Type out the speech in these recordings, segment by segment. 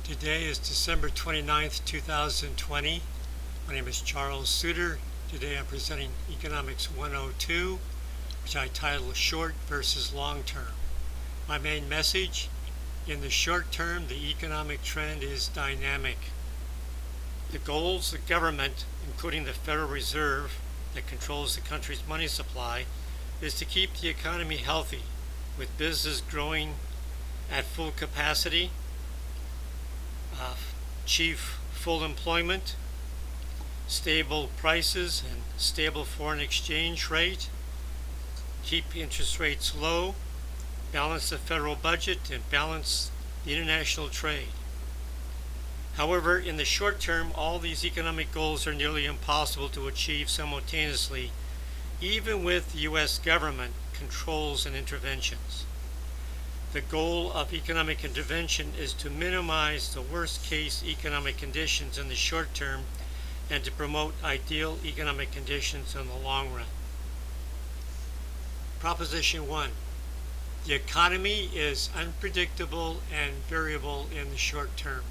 Today is December 29th, 2020. My name is Charles Suter. Today I'm presenting Economics 102, which I title Short versus Long Term. My main message: in the short term, the economic trend is dynamic. The goals of government, including the Federal Reserve that controls the country's money supply, is to keep the economy healthy, with business growing at full capacity, achieve full employment, stable prices and stable foreign exchange rate, keep interest rates low, balance the federal budget, and balance the international trade. However, in the short term, all these economic goals are nearly impossible to achieve simultaneously, even with U.S. government controls and interventions. The goal of economic intervention is to minimize the worst-case economic conditions in the short term and to promote ideal economic conditions in the long run. Proposition 1. The economy is unpredictable and variable in the short term.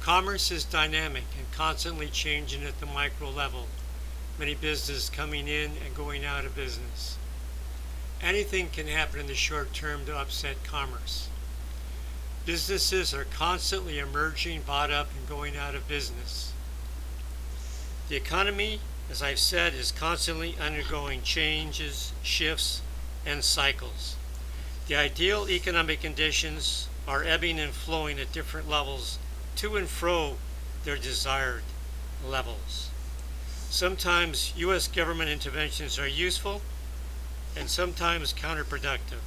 Commerce is dynamic and constantly changing at the micro level, many businesses coming in and going out of business. Anything can happen in the short term to upset commerce. Businesses are constantly emerging, bought up, and going out of business. The economy, as I've said, is constantly undergoing changes, shifts, and cycles. The ideal economic conditions are ebbing and flowing at different levels to and fro their desired levels. Sometimes U.S. government interventions are useful and sometimes counterproductive.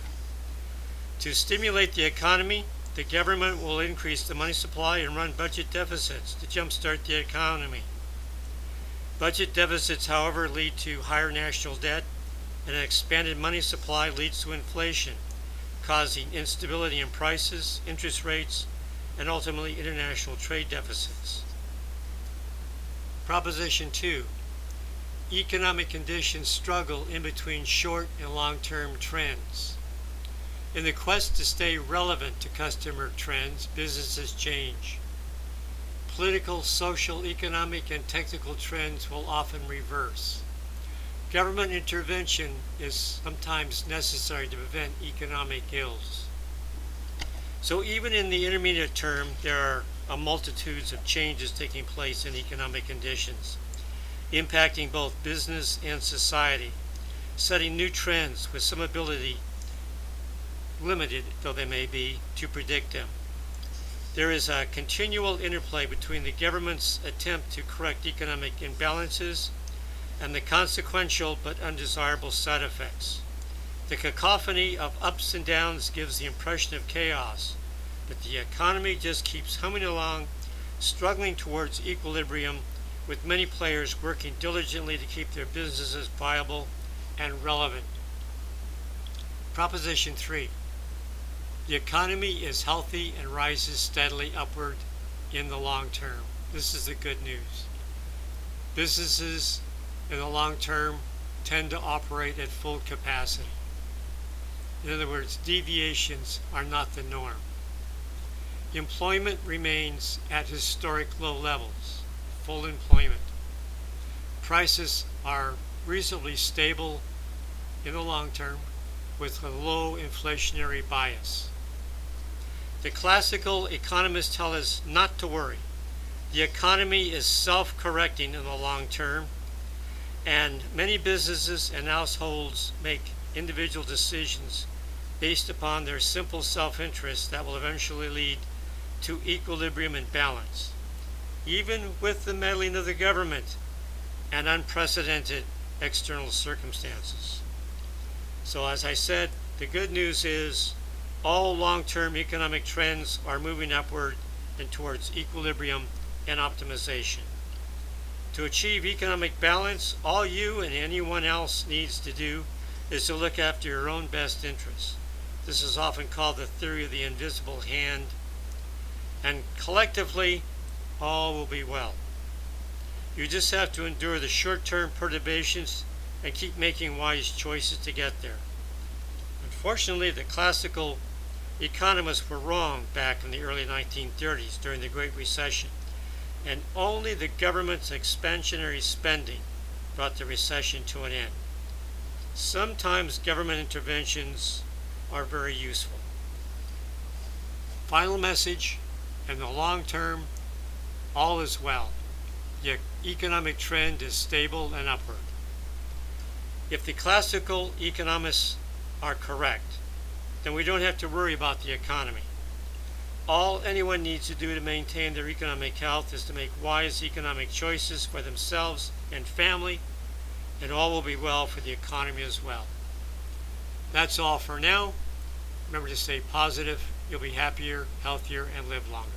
To stimulate the economy, the government will increase the money supply and run budget deficits to jumpstart the economy. Budget deficits, however, lead to higher national debt, and an expanded money supply leads to inflation, causing instability in prices, interest rates, and ultimately international trade deficits. Proposition 2. Economic conditions struggle in between short and long-term trends. In the quest to stay relevant to customer trends, businesses change. Political, social, economic, and technical trends will often reverse. Government intervention is sometimes necessary to prevent economic ills. So even in the intermediate term, there are multitudes of changes taking place in economic conditions, impacting both business and society, setting new trends with some ability, limited though they may be, to predict them. There is a continual interplay between the government's attempt to correct economic imbalances and the consequential but undesirable side effects. The cacophony of ups and downs gives the impression of chaos, but the economy just keeps humming along, struggling towards equilibrium, with many players working diligently to keep their businesses viable and relevant. Proposition 3. The economy is healthy and rises steadily upward in the long term. This is the good news. Businesses in the long term tend to operate at full capacity. In other words, deviations are not the norm. Employment remains at historic low levels, full employment. Prices are reasonably stable in the long term with a low inflationary bias. The classical economists tell us not to worry. The economy is self-correcting in the long term, and many businesses and households make individual decisions based upon their simple self-interest that will eventually lead to equilibrium and balance, even with the meddling of the government and unprecedented external circumstances. So as I said, the good news is all long-term economic trends are moving upward and towards equilibrium and optimization. To achieve economic balance, all you and anyone else needs to do is to look after your own best interests. This is often called the theory of the invisible hand, and collectively, all will be well. You just have to endure the short-term perturbations and keep making wise choices to get there. Unfortunately, the classical Economists were wrong back in the early 1930s during the Great Recession, and only the government's expansionary spending brought the recession to an end. Sometimes government interventions are very useful. Final message: in the long term, all is well. The economic trend is stable and upward. If the classical economists are correct, then we don't have to worry about the economy. All anyone needs to do to maintain their economic health is to make wise economic choices for themselves and family, and all will be well for the economy as well. That's all for now. Remember to stay positive. You'll be happier, healthier, and live longer.